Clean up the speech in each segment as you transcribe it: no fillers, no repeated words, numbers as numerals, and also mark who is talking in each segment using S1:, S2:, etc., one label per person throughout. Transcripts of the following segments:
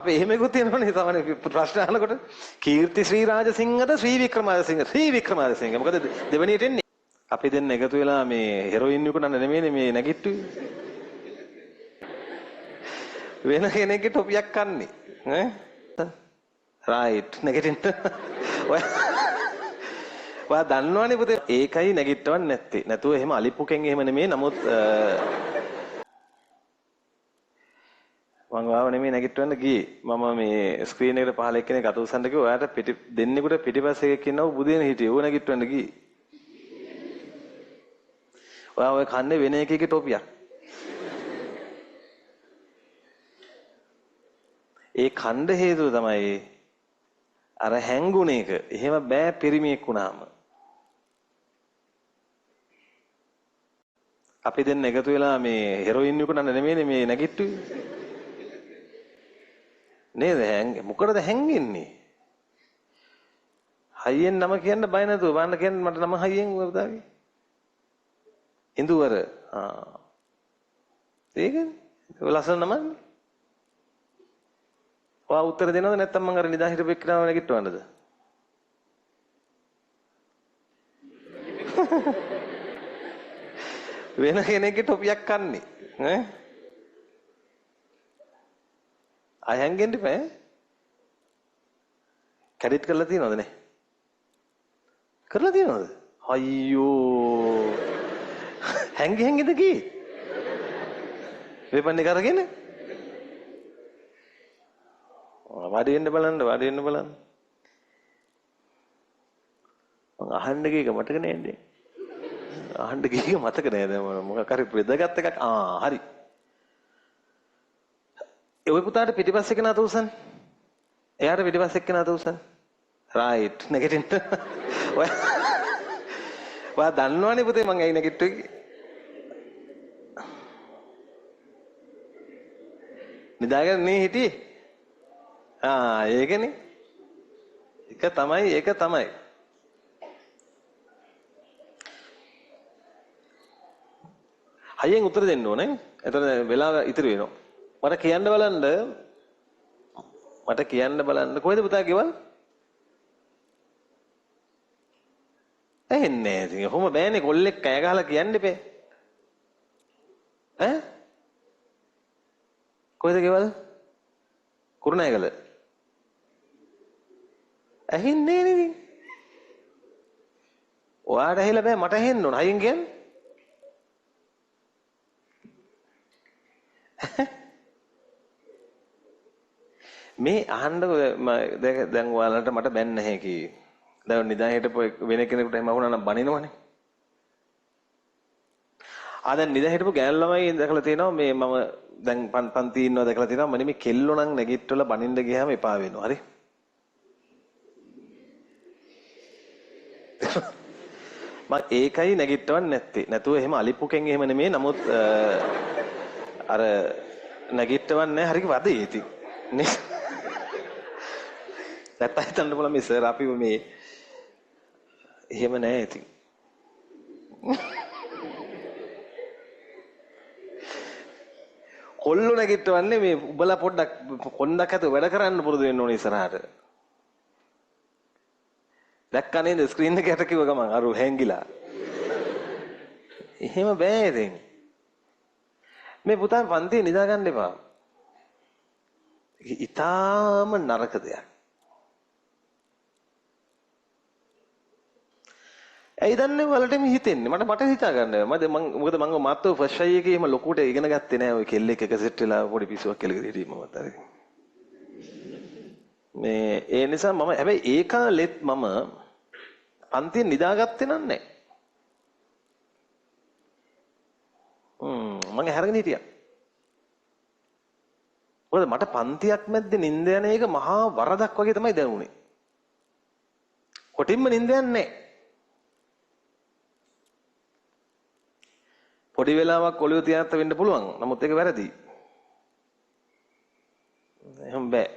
S1: අපි එහෙමකුත් තියෙනවනේ තමයි ප්‍රශ්න අහනකොට කීර්ති ශ්‍රී රාජසිංහද ශ්‍රී වික්‍රමාදිසිංහ මොකද දෙවෙනියට එන්නේ අපි දෙන්න එකතු වෙලා මේ හෙරොයින් විකුණන්න නෙමෙයිනේ මේ නැගිට්ටුවේ වෙන කෙනෙක්ගේ ටොපියක් කන්නේ ඈ රයිට් නැගිටින්න ඔයා දන්නවනේ පුතේ ඒකයි නැගිටවන්නේ නැත්තේ නැතුව එහෙම අලිප්පුකෙන් එහෙම නෙමෙයි නමුත් මම වාව නෙමෙයි නැගිටවන්න ගියේ මම මේ ස්ක්‍රීන් එකට පහල එක්කෙනෙක් අත උස්සන්න කිව්වා ඔයාට දෙන්නෙකුට පිටිපස්සේ එකෙක් ඉන්නව බුදින හිටියේ ඌ නැගිටවන්න ගියේ ඔයා ඔය කන්නේ වෙන එකකේ ටොපියක් ඒ ඛණ්ඩ හේතුව තමයි අර හැංගුණ එක එහෙම බෑ පිරිමියෙක් වුණාම අපි දෙන්න එකතු වෙලා මේ හෙරොයින් විකුණන්න නෙමෙයිනේ මේ නැගිට්ටුවේ නේද මොකටද හැංගෙන්නේ හයියෙන් නම කියන්න බය නැතුව බලන්න කියන්න මට නම හයියෙන් වදාගේ ඉඳුවර ඒකනේ ලස්සන නමන්නේ ඔයා උත්තර දෙනවද නැත්නම් මම අර නිදා හිටපු එක්කනව නැගිටවන්නද වෙන කෙනෙක්ගේ ටොපියක් කන්නේ ඈ අයංගෙන් ඉපේ කැඩිට් කරලා තියනවද නේ කරලා තියනවද අයියෝ හැංගෙද කී වෙපන්නේ කරගෙන වාඩි වෙන්න බලන්න මම අහන්න ගියක මතක නෑනේ අහන්න ගියක මතක නෑ දැන් මොකක් හරි වෙදගත් එකක් හරි ඔය පුතාට පිටිපස්සේ කෙනා තෝසන් එයාට පිටිපස්සේ කෙනා තෝසන් රයිට් නැගිටින්න ඔයා දන්නවනේ පුතේ මං ඇයි නැගිට්ටුවේ නිදාගෙන නේ හිටියේ ඒකනේ ඒක තමයි හයියෙන් උත්තර දෙන්න ඕනේ එතන වෙලාව ඉතිරි වෙනවා මට කියන්න බලන්න කොහෙද පුතා ගෙවල් ඇහෙන්නේ නැහැ ඉතින් කොහොම බෑනේ කොල්ලෙක් කෑ ගහලා කියන්න එපේ ඈ කොහෙද ගෙවල් කුරුණෑගල ඇහෙන්නේ නේද ඔයාට ඇහිලා බෑ මට ඇහෙන්න ඕන හයියෙන් කියන්නේ මේ අහන්න දැන් ඔයාලට මට බැන්න නැහැ කී. දැන් නිදා හිටපු වෙන කෙනෙකුට එහෙම වුණා නම් බනිනවනේ. දැන් නිදා හිටපු ගෑනු ළමයි දැකලා තියෙනවා මේ මම දැන් පන්ති ඉන්නවා දැකලා තියෙනවා මම මේ කෙල්ලෝ නම් නැගිටවල බනින්න ගියාම එපා වෙනවා. හරි? මම ඒකයි නැගිටවන්නේ නැත්තේ. නැතුව එහෙම අලිප්පුකෙන් එහෙම නෙමෙයි. නමුත් අර නැගිටවන්නේ හරිය වදේ ඉතින්. නේ? නැත්නම් හිතන්න බලන්න මේ සර් අපි මේ එහෙම නෑ ඉතින්. කොල්ලෝ නැගිටවන්නේ මේ උඹලා පොඩ්ඩක් කොන්දක් ඇතුව වැඩ කරන්න පුරුදු වෙන්න ඕනේ ඉස්සරහට. දැක්කා නේද ස්ක්‍රීන් එකට කිව්ව ගමන් අර හැංගිලා. එහෙම බෑ ඉතින්. මේ පුතා පන්තියේ නිදා ගන්න එපා. ඊටාම නරක දෙයක්. ඇයි දන්නේ වලටම හිතෙන්නේ මට හිතා ගන්න බෑ මොකද මම මාත්ව ෆස්ට් අයි එකේ එහෙම ලොකුට ඉගෙන ගත්තේ නෑ ඔය කෙල්ලෙක් එක සෙට් වෙලා පොඩි පිස්සුවක් කෙලගෙන හිටියේ මමත් අර මේ ඒ නිසා මම හැබැයි ඒ කාලෙත් මම පන්තියෙන් නිදාගත්තේ නෑ මම හැරගෙන හිටියා මොකද මට පන්තියක් මැද්දේ නිින්ද යන එක මහා වරදක් වගේ තමයි දැනුනේ කොටින්ම නිින්ද යන්නේ නෑ පොඩි වෙලාවක් ඔලිය තියාගත්ත වෙන්න පුළුවන්. නමුත් ඒක වැරදි. එහෙම බෑ.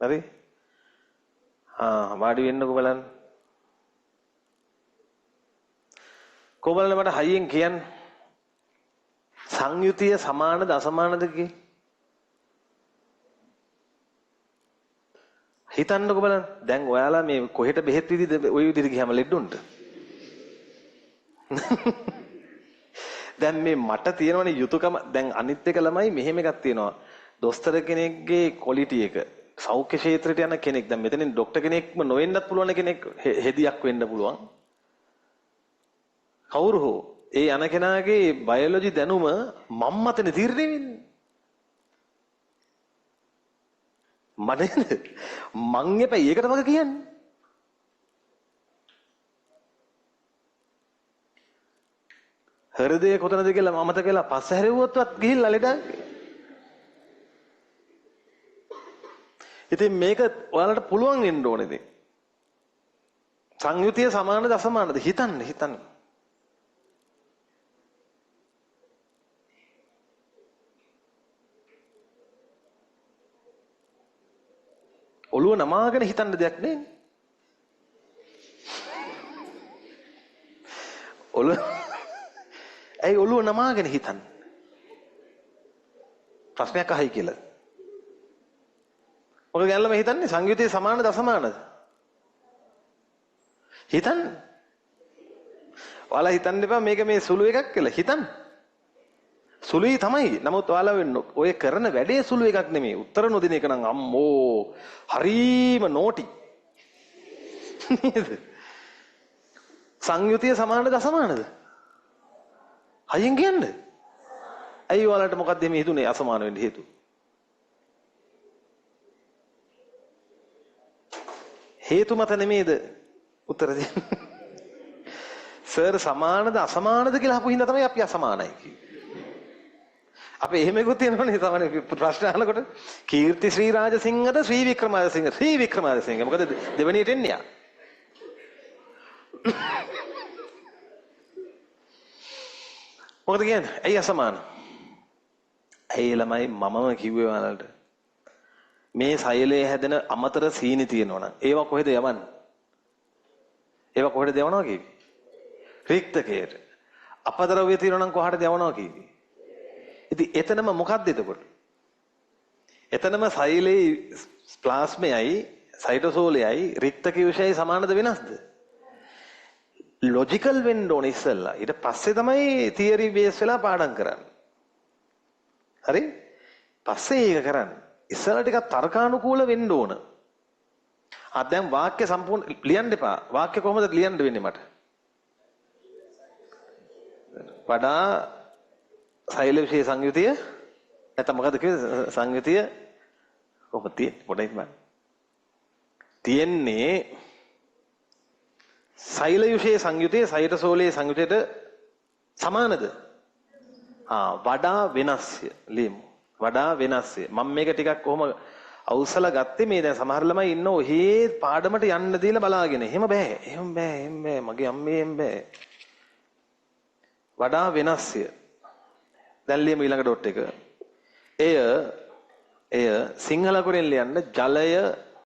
S1: හරි? වාඩි වෙන්නකෝ බලන්න. කොබලන මට හයියෙන් කියන්න. සංයුතිය සමානද අසමානද කියේ? හිතන්නකෝ බලන්න. දැන් ඔයාලා මේ කොහෙට බෙහෙත් විදිහද ওই විදිහට ගියාම ලෙඩුන්ට. දැන් මේ මට තියෙනවනේ යුතුයකම දැන් අනිත් එක ළමයි මෙහෙම එකක් තියෙනවා. දොස්තර කෙනෙක්ගේ ක්වොලිටි එක සෞඛ්‍ය ක්ෂේත්‍රයට යන කෙනෙක් දැන් මෙතනින් ડોක්ටර් කෙනෙක්ම නොවෙන්නත් පුළුවන් කෙනෙක් හෙදියක් වෙන්න පුළුවන්. කවුරු හෝ ඒ යන කෙනාගේ බයොලොජි දැනුම මම් මතනේ තීරණය වෙන්නේ. මනේද මං එපා ඒකට වගේ කියන්නේ. හෘදය කොතනද කියලා මමත කියලා පස්ස හැරෙව්වොත්වත් ගිහිල්ලා ලෙඩක්. ඉතින් මේක ඔයාලට පුළුවන් වෙන්න ඕනේ ඉතින්. සංයුතිය සමානද අසමානද හිතන්න. ඔළුව නමාගෙන හිතන්න දෙයක් නේ. ඇයි ඔළුව නමාගෙන හිතන්න? ප්‍රශ්නයක් අහයි කියලා. ඔක ගැනලම හිතන්නේ සංයුතිය සමානද අසමානද? හිතන්න. ඔයාලා හිතන්න එපා මේක මේ සුළු එකක් කියලා. හිතන්න. සුළුයි තමයි. නමුත් ඔයාලා ඔය කරන වැඩේ සුළු එකක් නෙමෙයි. උත්තර නොදින එක නම් අම්මෝ හරීම නෝටි. නේද? සංයුතිය සමානද අසමානද? හයියෙන් කියන්නේ. ඇයි ඔයාලට මොකක්ද මේ හිතුනේ අසමාන වෙන්න හේතුව? හේතු මත නෙමෙයිද උත්තර දෙන්නේ? සර් සමානද අසමානද කියලා අහපු හින්දා තමයි අපි අසමානයි කිව්වේ. අපි එහෙම එකක් තියෙනවනේ තමයි ප්‍රශ්න අහනකොට කීර්ති ශ්‍රී රාජසිංහද ශ්‍රී වික්‍රමාදිසිංහ මොකද දෙවෙනියට එන්නේ යා. මොකද කියන්නේ? ඇයි අසමාන? ඇයි ළමයි මමම කිව්වේ ඔයාලට මේ සෛලයේ හැදෙන අමතර සීනි තියෙනවා නම් ඒවා කොහෙද යවන්නේ? ඒවා කොහෙද යවනවා කිව්වේ? රික්තකයට. අපද්‍රව්‍ය තියෙනවා නම් කොහටද යවනවා කිව්වේ? ඉතින් එතනම මොකක්ද එතකොට? එතනම සෛලයේ ප්ලාස්මයයි සයිටෝසෝලයයි රික්තක විෂයයි සමානද වෙනස්ද? ලොජිකල් වෙන්න ඕනේ ඉස්සෙල්ලා. ඊට පස්සේ තමයි තියරි බේස් වෙලා පාඩම් කරන්නේ. හරි? පස්සේ ඒක කරන්නේ. ඉස්සෙල්ලා ටිකක් තර්කානුකූල වෙන්න ඕන. දැන් වාක්‍ය සම්පූර්ණ ලියන්න එපා. වාක්‍ය කොහොමද ලියන්න වෙන්නේ මට? වඩා සෛල විශේෂ සංයුතිය නැත්නම් මොකද කිව්වේ සංයුතිය කොහොමද තියෙන්නේ පොඩ්ඩක් බලන්න. තියෙන්නේ සෛල විශේෂ සංයුතිය සයිටෝසෝලයේ සංයුතියට සමානද? වඩා වෙනස්ය ලියමු. වඩා වෙනස්ය. මම මේක ටිකක් කොහොම අවසලා ගත්තේ මේ දැන් සමහර ළමයි ඉන්න ඔහේ පාඩමට යන්න දීලා බලාගෙන. එහෙම බෑ. මගේ අම්මේ එහෙම බෑ. වඩා වෙනස්ය. දැන් ලියමු ඊළඟ ඩොට් එක. එය සිංහල අකුරෙන් ලියන්න ජලය